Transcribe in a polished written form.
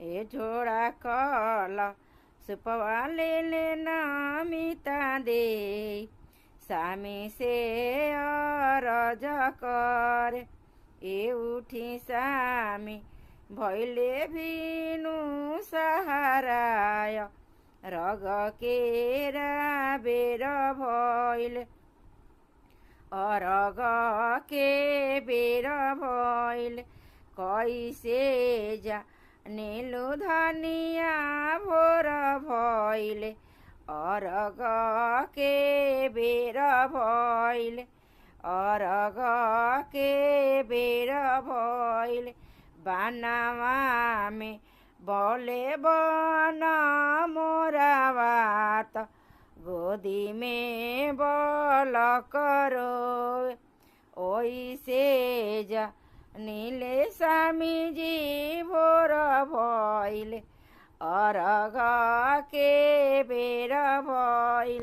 ए झोड़ा कल सुपवा ले नमिता दे सामी से अरज कर ए उठी सामी भैले भिनु सहाराय रग केरा बेर भैले अरग के बेर भैले कैसे जा नीलु धनिया भोर भैले अरग के बेर भैले अरग के बेर भैले बनावा में बोले बन मोरा बात गोदी में बोल करो ओइसे जा नीले स्वामी जी भोर भैले अरग के बेर भैले।